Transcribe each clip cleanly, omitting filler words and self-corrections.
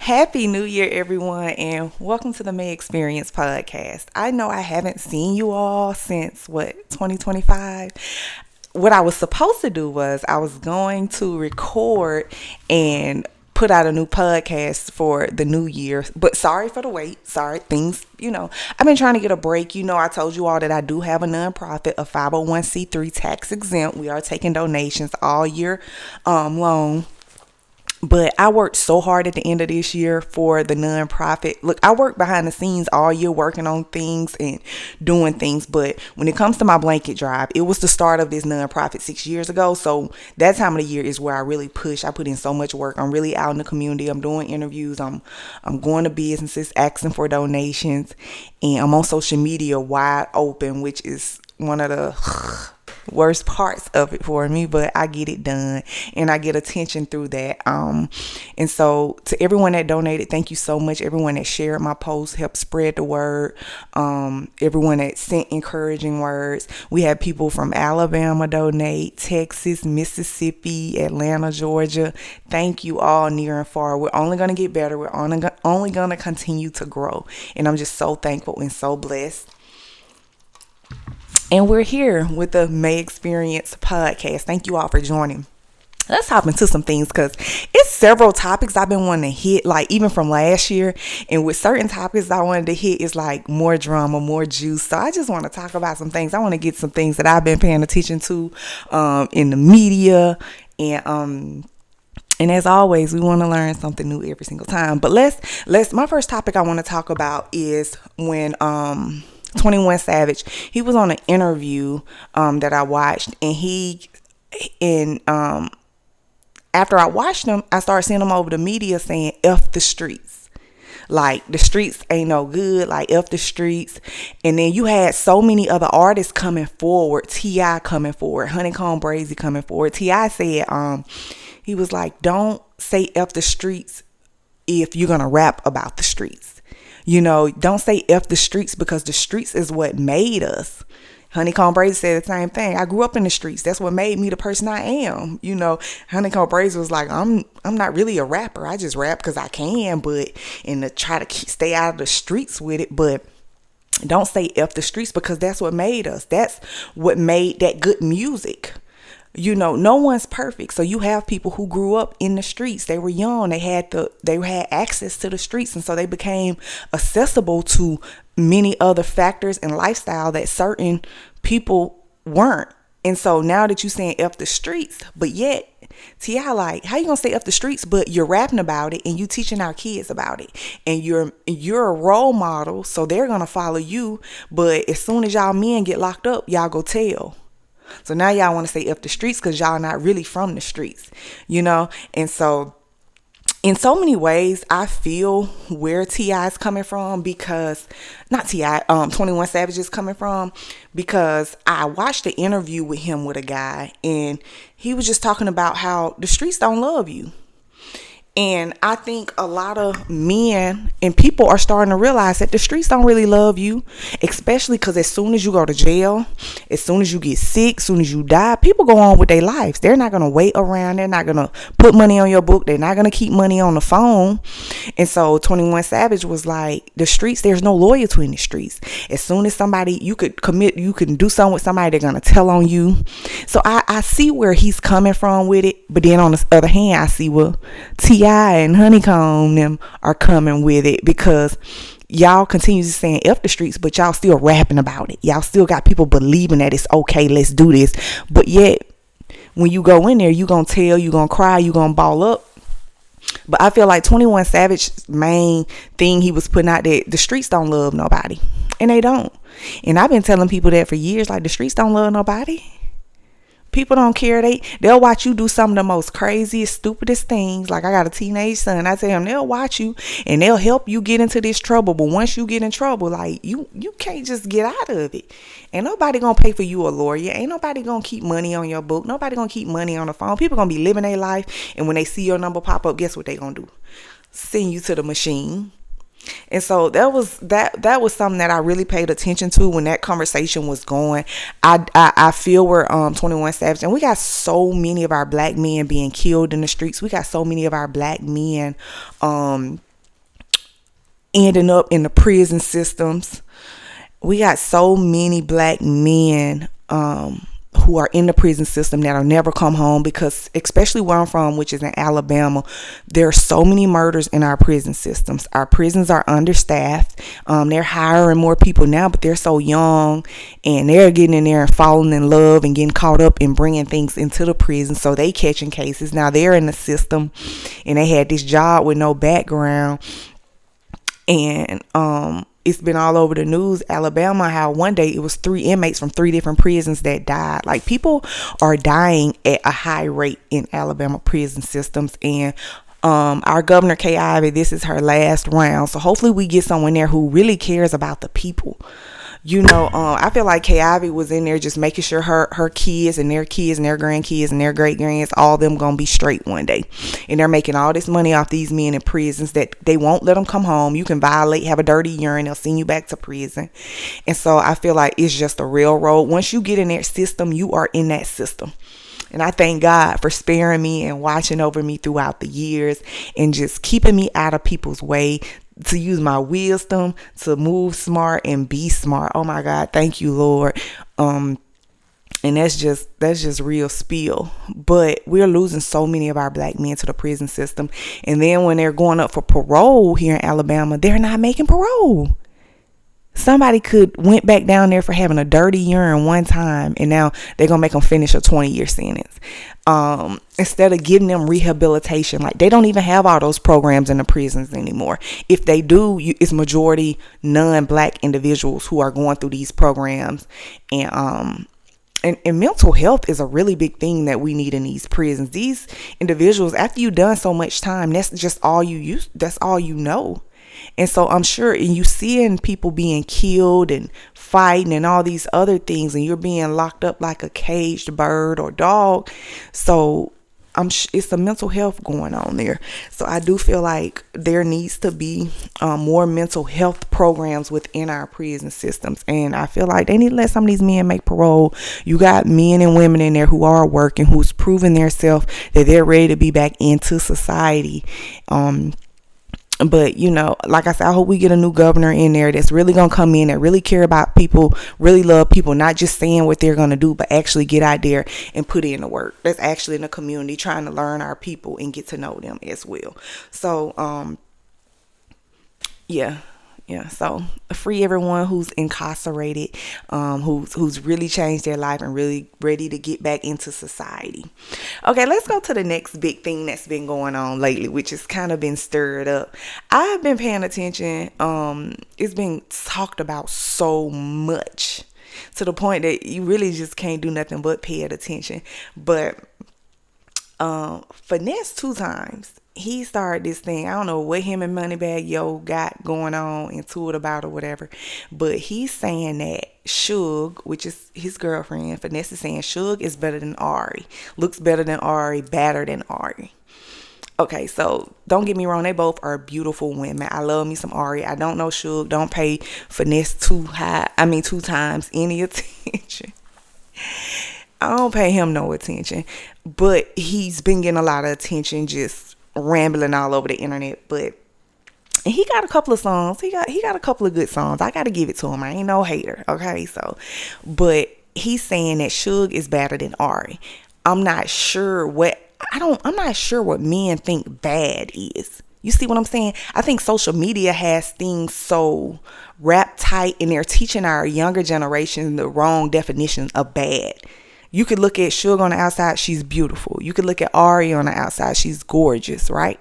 Happy New Year, everyone, and welcome to the May Experience podcast. I know I haven't seen you all since 2025. What I was supposed to do was I was going to record and put out a new podcast for the new year. But sorry for the wait. Sorry, I've been trying to get a break. I told you all that I do have a nonprofit, a 501c3 tax exempt. We are taking donations all year long. But I worked so hard at the end of this year for the nonprofit. Look, I worked behind the scenes all year working on things and doing things. But when it comes to my blanket drive, it was the start of this nonprofit 6 years ago. So that time of the year is where I really push. I put in so much work. I'm really out in the community. I'm doing interviews. I'm going to businesses asking for donations. And I'm on social media wide open, which is one of the worst parts of it for me, but I get it done and I get attention through that. And so to everyone that donated, thank you so much. Everyone that shared my post, helped spread the word. Everyone that sent encouraging words. We had people from Alabama donate, Texas, Mississippi, Atlanta, Georgia. Thank you all near and far. We're only going to get better. We're only going to continue to grow. And I'm just so thankful and so blessed. And we're here with the May Experience podcast. Thank you all for joining. Let's hop into some things because it's several topics I've been wanting to hit, like even from last year. And with certain topics I wanted to hit, is like more drama, more juice. So I just want to talk about some things. I want to get some things that I've been paying attention to in the media. And as always, we want to learn something new every single time. But my first topic I want to talk about is when 21 Savage, he was on an interview that I watched, and after I watched him, I started seeing him over the media saying F the streets. Like, the streets ain't no good, like F the streets. And then you had so many other artists coming forward, T.I. coming forward, Honeycomb Brazy coming forward. T.I. said, he was like, don't say F the streets if you're gonna rap about the streets. Don't say F the streets, because the streets is what made us. Honeycomb Brazy said the same thing. I grew up in the streets. That's what made me the person I am. Honeycomb Brazy was like, I'm not really a rapper. I just rap because I can, and to try to stay out of the streets with it. But don't say F the streets, because that's what made us. That's what made that good music. No one's perfect. So you have people who grew up in the streets. They were young. They had access to the streets. And so they became accessible to many other factors and lifestyle that certain people weren't. And so now that you're saying F the streets, but yet T.I. like, how you gonna say F the streets, but you're rapping about it and you teaching our kids about it, and you're a role model, so they're gonna follow you. But as soon as y'all men get locked up, y'all go tell. So now y'all want to say F the streets because y'all not really from the streets, And so in so many ways, I feel where T.I. is coming from, because not T.I., 21 Savage is coming from, because I watched the interview with him with a guy, and he was just talking about how the streets don't love you. And I think a lot of men and people are starting to realize that the streets don't really love you, especially because as soon as you go to jail, as soon as you get sick, as soon as you die, people go on with their lives. They're not going to wait around. They're not going to put money on your book. They're not going to keep money on the phone. And so 21 Savage was like, the streets, there's no loyalty in the streets. As soon as somebody, you can do something with somebody, they're going to tell on you. So I see where he's coming from with it. But then on the other hand, I see where T.I. and Honeycomb them are coming with it, because y'all continue to saying F the streets, but y'all still rapping about it. Y'all still got people believing that it's okay, let's do this. But yet, when you go in there, you gonna tell, you gonna cry, you gonna ball up. But I feel like 21 Savage's main thing he was putting out there, the streets don't love nobody. And they don't. And I've been telling people that for years, like, the streets don't love nobody. People don't care. They'll watch you do some of the most craziest, stupidest things. Like, I got a teenage son. I tell him, they'll watch you and they'll help you get into this trouble. But once you get in trouble, like, you can't just get out of it. Ain't nobody gonna pay for you a lawyer. Ain't nobody gonna keep money on your book. Nobody gonna keep money on the phone. People gonna be living their life, and when they see your number pop up, guess what they gonna do? Send you to the machine. And so that was something that I really paid attention to when that conversation was going. I feel we're 21 Savage, and we got so many of our black men being killed in the streets. We got so many of our black men ending up in the prison systems. We got so many black men who are in the prison system that'll never come home because, especially where I'm from, which is in Alabama, there are so many murders in our prison systems. Our prisons are understaffed. They're hiring more people now, but they're so young and they're getting in there and falling in love and getting caught up and bringing things into the prison. So they catching cases. Now they're in the system and they had this job with no background. And it's been all over the news, Alabama, how one day it was 3 inmates from 3 different prisons that died. Like, people are dying at a high rate in Alabama prison systems. And our governor, Kay Ivey, this is her last round. So hopefully we get someone there who really cares about the people. I feel like Kay Ivey was in there just making sure her kids and their grandkids and their great grands, all of them gonna be straight one day. And they're making all this money off these men in prisons that they won't let them come home. You can violate, have a dirty urine, they'll send you back to prison. And so I feel like it's just a railroad. Once you get in that system, you are in that system. And I thank God for sparing me and watching over me throughout the years and just keeping me out of people's way, to use my wisdom to move smart and be smart. Oh my God, thank you, Lord. And that's just real spill. But we're losing so many of our black men to the prison system. And then when they're going up for parole here in Alabama, they're not making parole. Somebody went back down there for having a dirty urine one time, and now they're gonna make them finish a 20-year sentence. Instead of giving them rehabilitation, like, they don't even have all those programs in the prisons anymore. If they do, it's majority non-black individuals who are going through these programs. And mental health is a really big thing that we need in these prisons. These individuals, after you've done so much time, that's just all you use. That's all you know. And so I'm sure, and you seeing people being killed and fighting and all these other things, and you're being locked up like a caged bird or dog. So it's a mental health going on there. So I do feel like there needs to be more mental health programs within our prison systems. And I feel like they need to let some of these men make parole. You got men and women in there who are working, who's proven themselves that they're ready to be back into society. But, like I said, I hope we get a new governor in there that's really going to come in, that really care about people, really love people, not just saying what they're going to do, but actually get out there and put in the work. That's actually in the community, trying to learn our people and get to know them as well. So, yeah. So free everyone who's incarcerated, who's really changed their life and really ready to get back into society. Okay, let's go to the next big thing that's been going on lately, which has kind of been stirred up. I've been paying attention. It's been talked about so much to the point that you really just can't do nothing but pay it attention. But Finesse 2 times. He started this thing. I don't know what him and Moneybag Yo got going on into it about or whatever. But he's saying that Suge, which is his girlfriend, Finesse is saying Suge is better than Ari. Looks better than Ari, badder than Ari. Okay, so don't get me wrong. They both are beautiful women. I love me some Ari. I don't know Suge. Don't pay Finesse 2 times any attention. I don't pay him no attention. But he's been getting a lot of attention just rambling all over the internet. But he got a couple of songs. He got a couple of good songs. I gotta give it to him. I ain't no hater. Okay, so but he's saying that Suge is better than Ari. I'm not sure what men think bad is. You see what I'm saying? I think social media has things so wrapped tight, and they're teaching our younger generation the wrong definition of bad. You could look at Suge on the outside, she's beautiful. You could look at Ari on the outside, she's gorgeous, right?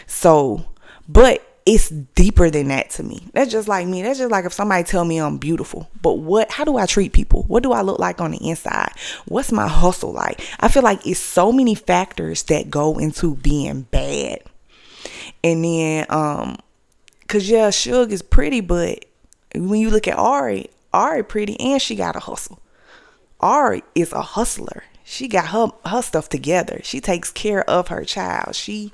So, but it's deeper than that to me. That's just like me. That's just like if somebody tell me I'm beautiful. But how do I treat people? What do I look like on the inside? What's my hustle like? I feel like it's so many factors that go into being bad. And then, cause yeah, Suge is pretty, but when you look at Ari pretty and she got a hustle. Ari is a hustler. She got her stuff together. She takes care of her child. She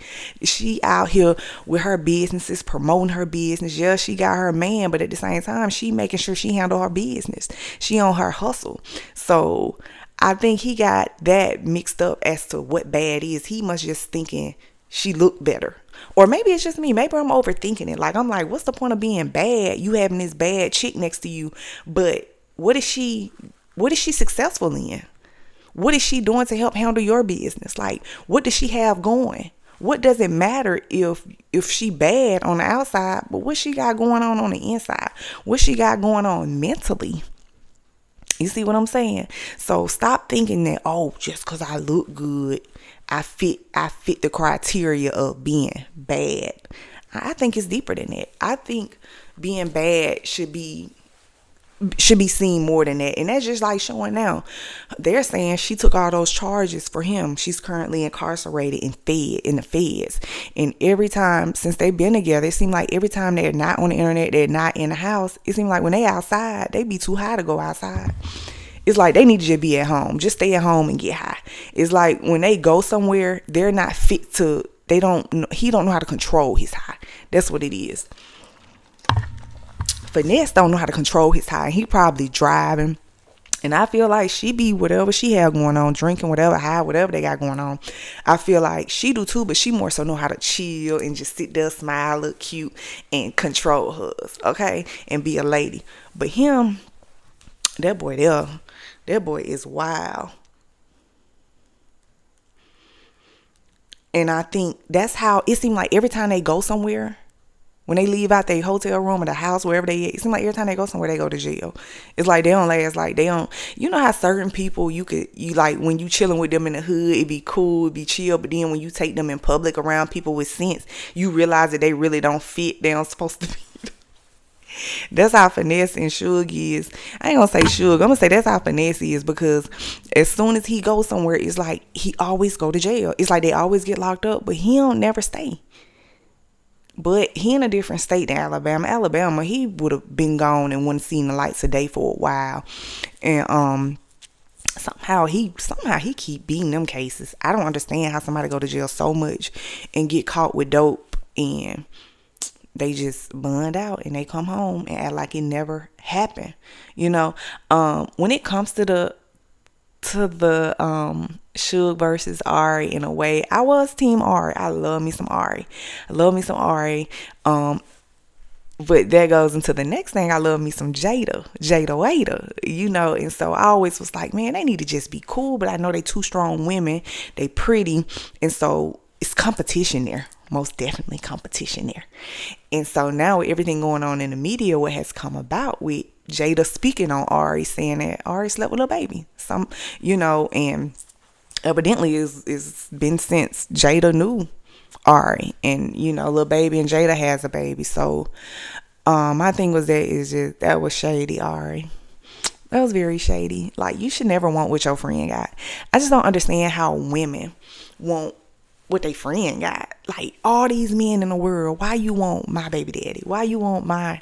out here with her businesses, promoting her business. Yeah, she got her man, but at the same time, she making sure she handle her business. She on her hustle. So I think he got that mixed up as to what bad is. He must just thinking she looked better. Or maybe it's just me. Maybe I'm overthinking it. Like, I'm like, what's the point of being bad? You having this bad chick next to you, but what is she successful in? What is she doing to help handle your business? Like, what does she have going? What does it matter if she bad on the outside, but what she got going on the inside? What she got going on mentally? You see what I'm saying? So stop thinking that, oh, just because I look good, I fit the criteria of being bad. I think it's deeper than that. I think being bad should be seen more than that. And that's just like showing now. They're saying she took all those charges for him. She's currently incarcerated and fed in the feds. And every time since they've been together, it seems like every time they're not on the internet, they're not in the house, it seems like when they outside, they be too high to go outside. It's like they need to just be at home. Just stay at home and get high. It's like when they go somewhere, they're not fit to, he don't know how to control his high. That's what it is. Finesse don't know how to control his high. He probably driving. And I feel like she be whatever she have going on, drinking whatever high, whatever they got going on. I feel like she do too, but she more so know how to chill and just sit there, smile, look cute, and control hers, okay? And be a lady. But him, that boy is wild. And I think that's how it seems like every time they go somewhere, when they leave out their hotel room or the house, wherever they at, it seems like every time they go somewhere, they go to jail. It's like they don't last, like they don't, you know how certain people, you like, when you chilling with them in the hood, it be cool, it be chill, but then when you take them in public around people with sense, you realize that they really don't fit, they don't supposed to be. That's how Finesse and Suge is. I ain't gonna say Suge, I'm gonna say that's how Finesse is, because as soon as he goes somewhere, it's like he always go to jail. It's like they always get locked up, but he don't never stay. But he in a different state than Alabama. Alabama, he would have been gone and wouldn't seen the lights of day for a while. And somehow he keep beating them cases. I don't understand how somebody go to jail so much and get caught with dope and they just burned out and they come home and act like it never happened. You know, when it comes to the Suge versus Ari, in a way, I was team Ari. I love me some Ari. But that goes into the next thing. I love me some Jayda, you know. And so I always was like, man, they need to just be cool. But I know they two strong women. They pretty. And so it's competition there. Most definitely competition there. And so now with everything going on in the media, what has come about with Jayda speaking on Ari, saying that Ari slept with a baby. Some, you know, and evidently it's been since Jayda knew Ari, and you know, Lil Baby and Jayda has a baby. So my thing was that was shady, Ari. That was very shady. Like, you should never want what your friend got. I just don't understand how women want what they friend got. Like, all these men in the world, why you want my baby daddy? Why you want my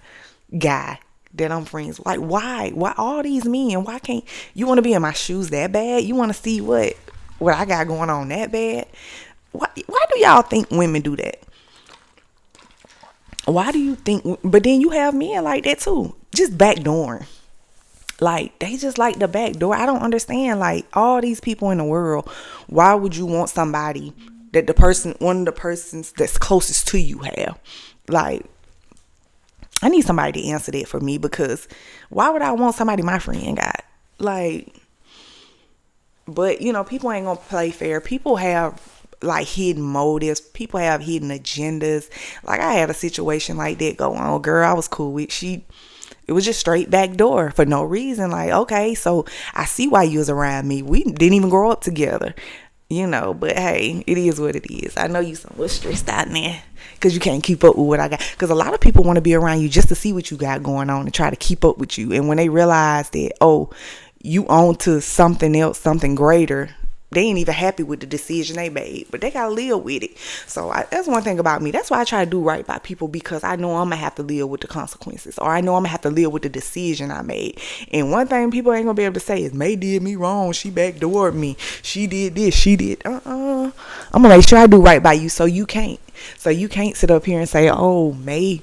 guy that I'm friends with? Like, why all these men? Why can't you want to be in my shoes that bad? You want to see what I got going on that bad? Why do y'all think women do that? Why do you think? But then you have men like that too, just backdooring. Like, they just like the back door. I don't understand. Like, all these people in the world, why would you want somebody that one of the persons that's closest to you have? Like, I need somebody to answer that for me, because why would I want somebody my friend got? Like, but you know, people ain't gonna play fair. People have like hidden motives. People have hidden agendas. Like, I had a situation like that go on. Girl, I was cool with. It was just straight back door for no reason. Like, okay, so I see why you was around me. We didn't even grow up together, you know. But hey, it is what it is. I know you somewhat stressed out there because you can't keep up with what I got. Because a lot of people want to be around you just to see what you got going on and try to keep up with you. And when they realize that, oh, you on to something else, something greater, they ain't even happy with the decision they made, but they gotta live with it. So that's one thing about me. That's why I try to do right by people, because I know I'm gonna have to live with the consequences, or I know I'm gonna have to live with the decision I made. And one thing people ain't gonna be able to say is, May did me wrong. She backdoored me. She did this. She did. I'm gonna make sure I do right by you. So you can't sit up here and say, oh, May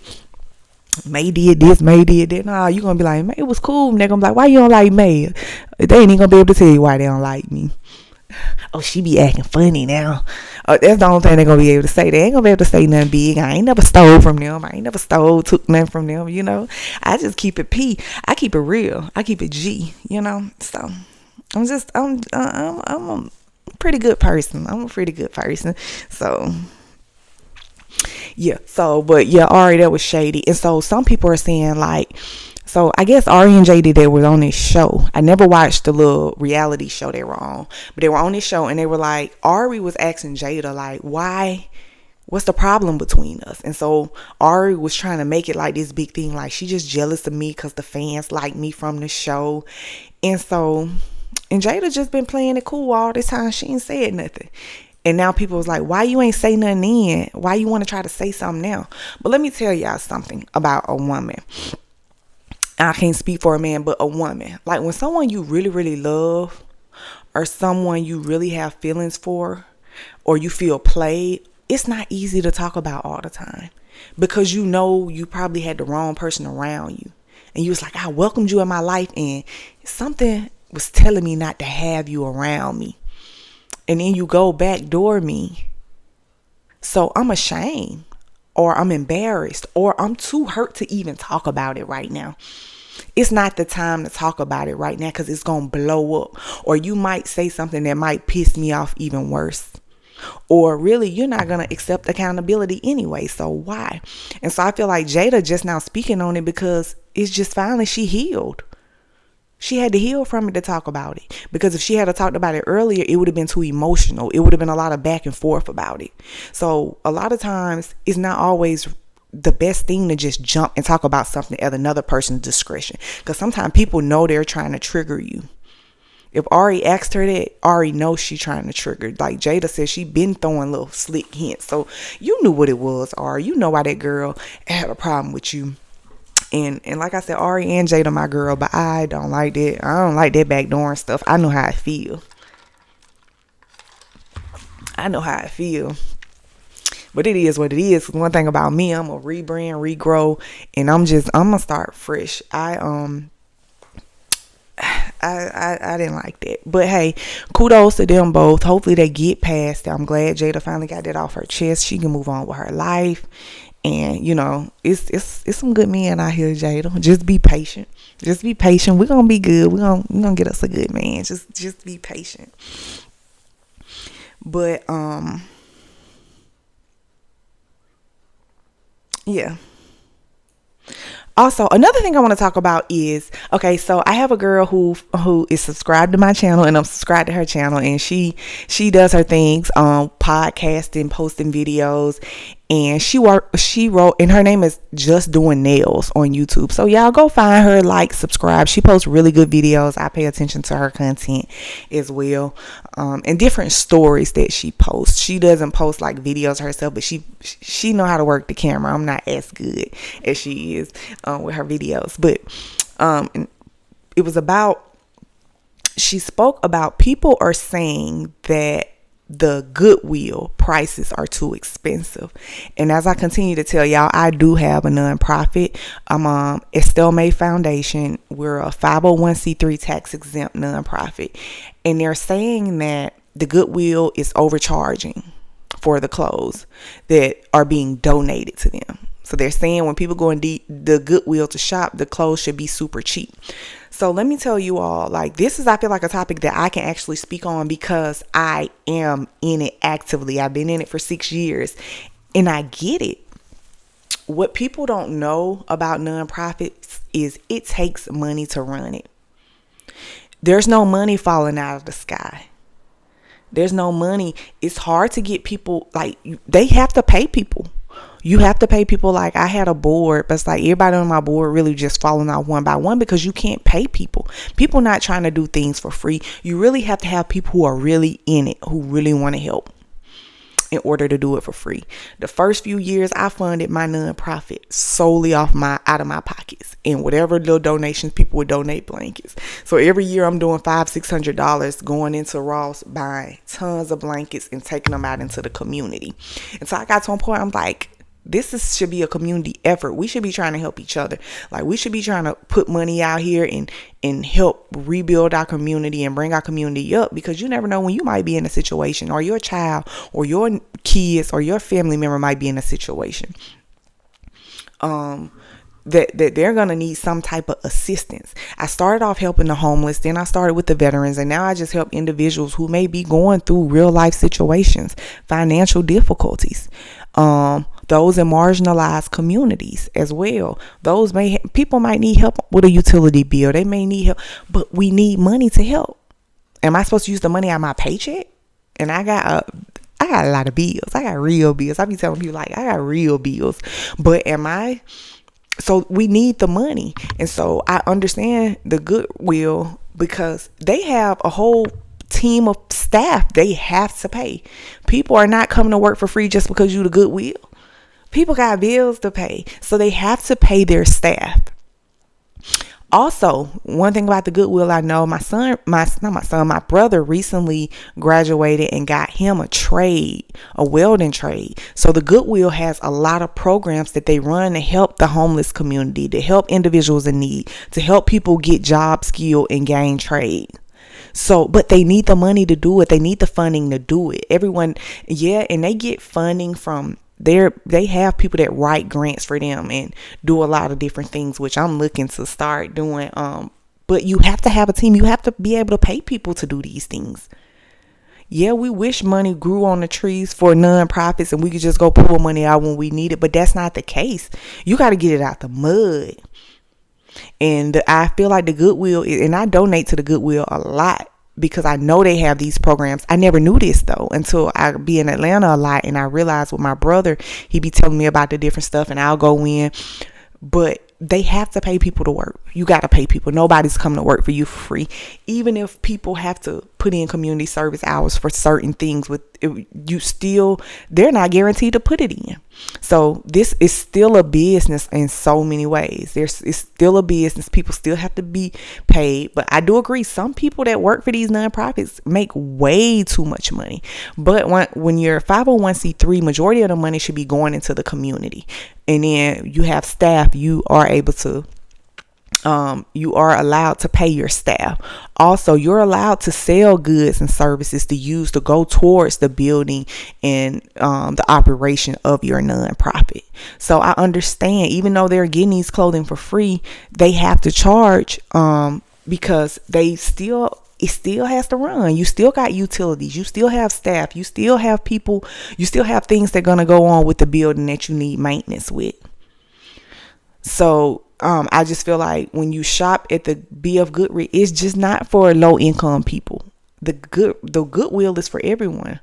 did this, May did that. Nah, you gonna be like, May, it was cool. And they're gonna be like, why you don't like May? They ain't even gonna be able to tell you why they don't like me. Oh, she be acting funny now. That's the only thing they're gonna be able to say. They ain't gonna be able to say nothing big. I ain't never stole from them. I ain't never took nothing from them. I just keep it P. I keep it real. I keep it G. So I'm a pretty good person. I'm a pretty good person. So yeah. So, but yeah, Ari, that was shady. And so some people are saying like, so I guess Ari and Jayda, they were on this show. I never watched the little reality show they were on, but they were on this show and they were like, Ari was asking Jayda like, why? What's the problem between us? And so Ari was trying to make it like this big thing, like she just jealous of me because the fans like me from the show. And Jayda just been playing it cool all this time. She ain't said nothing. And now people was like, why you ain't say nothing then? Why you want to try to say something now? But let me tell y'all something about a woman. I can't speak for a man, but a woman. Like when someone you really, really love or someone you really have feelings for or you feel played, it's not easy to talk about all the time because you probably had the wrong person around you. And you was like, I welcomed you in my life and something was telling me not to have you around me. And then you go backdoor me. So I'm ashamed or I'm embarrassed or I'm too hurt to even talk about it right now. It's not the time to talk about it right now because it's going to blow up. Or you might say something that might piss me off even worse. Or really, you're not going to accept accountability anyway. So why? And so I feel like Jayda just now speaking on it because it's just finally she healed. She had to heal from it to talk about it. Because if she had talked about it earlier, it would have been too emotional. It would have been a lot of back and forth about it. So a lot of times it's not always the best thing to just jump and talk about something at another person's discretion. Because sometimes people know they're trying to trigger you. If Ari asked her that, Ari knows she's trying to trigger. Like Jayda said, she been throwing little slick hints. So you knew what it was, Ari. You know why that girl had a problem with you. And like I said, Ari and Jayda my girl, but I don't like that. I don't like that backdoor stuff. I know how I feel. But it is what it is. One thing about me, I'm a rebrand, regrow, and I'm gonna start fresh. I didn't like that. But hey, kudos to them both. Hopefully they get past it. I'm glad Jayda finally got that off her chest. She can move on with her life. And it's some good men out here, Jayda. Just be patient. We're gonna be good. We're gonna get us a good man. Just be patient. But yeah. Also, another thing I want to talk about is, okay, so I have a girl who is subscribed to my channel and I'm subscribed to her channel, and she does her things, podcasting, posting videos, and she wrote, and her name is Just Doing Nails on YouTube. So y'all go find her, like, subscribe. She posts really good videos. I pay attention to her content as well, and different stories that she posts. She doesn't post like videos herself, but she know how to work the camera. I'm not as good as she is with her videos, but it was about, she spoke about people are saying that the Goodwill prices are too expensive. And as I continue to tell y'all, I do have a nonprofit. Estelle May Foundation. We're a 501c3 tax exempt nonprofit. And they're saying that the Goodwill is overcharging for the clothes that are being donated to them. So they're saying when people go in the Goodwill to shop, the clothes should be super cheap. So let me tell you all, like, this is, I feel like, a topic that I can actually speak on because I am in it actively. I've been in it for 6 years and I get it. What people don't know about nonprofits is it takes money to run it. There's no money falling out of the sky. There's no money. It's hard to get people, like, they have to pay people. You have to pay people. Like, I had a board, but it's like everybody on my board really just falling out one by one because you can't pay people. People not trying to do things for free. You really have to have people who are really in it, who really want to help in order to do it for free. The first few years I funded my nonprofit solely out of my pockets and whatever little donations people would donate blankets. So every year I'm doing $500-$600 going into Ross, buying tons of blankets and taking them out into the community. And so I got to a point I'm like, should be a community effort. We should be trying to help each other. Like, we should be trying to put money out here and help rebuild our community and bring our community up, because you never know when you might be in a situation, or your child or your kids or your family member might be in a situation that they're gonna need some type of assistance. I started off helping the homeless, then I started with the veterans, and now I just help individuals who may be going through real life situations, financial difficulties, those in marginalized communities as well. People might need help with a utility bill. They may need help, but we need money to help. Am I supposed to use the money out of my paycheck? And I got a lot of bills. I got real bills. I be telling people, like, I got real bills. But so we need the money. And so I understand the Goodwill, because they have a whole team of staff they have to pay. People are not coming to work for free just because you the Goodwill. People got bills to pay, so they have to pay their staff. Also, one thing about the Goodwill, I know my brother recently graduated and got him a welding trade. So the Goodwill has a lot of programs that they run to help the homeless community, to help individuals in need, to help people get job skill and gain trade. So, but they need the money to do it. They need the funding to do it. Everyone, and they get funding from they have people that write grants for them and do a lot of different things, which I'm looking to start doing. But you have to have a team. You have to be able to pay people to do these things. Yeah, we wish money grew on the trees for nonprofits and we could just go pull money out when we need it, but that's not the case. You got to get it out the mud. And I feel like the Goodwill, and I donate to the Goodwill a lot, because I know they have these programs. I never knew this though until I be in Atlanta a lot, and I realized with my brother, he be telling me about the different stuff, and I'll go in. But they have to pay people to work. You got to pay people. Nobody's coming to work for you for free. Even if people have to put in community service hours for certain things, they're not guaranteed to put it in. So this is still a business in so many ways. It's still a business. People still have to be paid. But I do agree, some people that work for these nonprofits make way too much money. But when you're a 501c3, majority of the money should be going into the community. And then you have staff, you are allowed to pay your staff. Also, you're allowed to sell goods and services to use to go towards the building and the operation of your nonprofit. So I understand, even though they're getting these clothing for free, they have to charge because it still has to run. You still got utilities. You still have staff. You still have people. You still have things that are going to go on with the building that you need maintenance with. So I just feel like when you shop at the BF Goodrich, it's just not for low income people. The Goodwill is for everyone.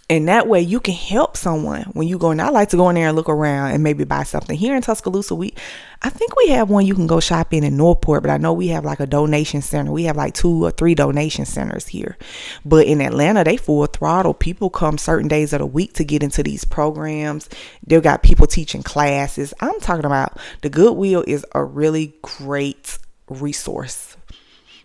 And that way you can help someone when you go in. I like to go in there and look around and maybe buy something. Here in Tuscaloosa, I think we have one you can go shop in Northport, but I know we have like a donation center. We have like 2 or 3 donation centers here. But in Atlanta, they full throttle. People come certain days of the week to get into these programs. They've got people teaching classes. I'm talking about the Goodwill is a really great resource.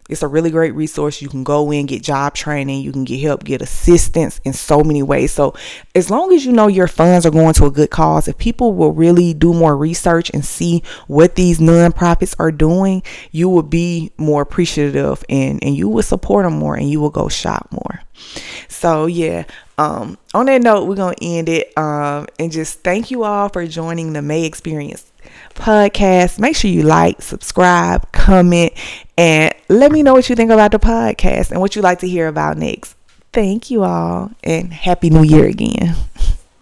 It's a really great resource. You can go in, get job training. You can get help, get assistance in so many ways. So as long as you know your funds are going to a good cause, if people will really do more research and see what these nonprofits are doing, you will be more appreciative and you will support them more and you will go shop more. So yeah, on that note, we're going to end it. And just thank you all for joining the May Experience podcast. Make sure you like, subscribe, comment, and let me know what you think about the podcast and what you'd like to hear about next. Thank you all, and Happy New Year again.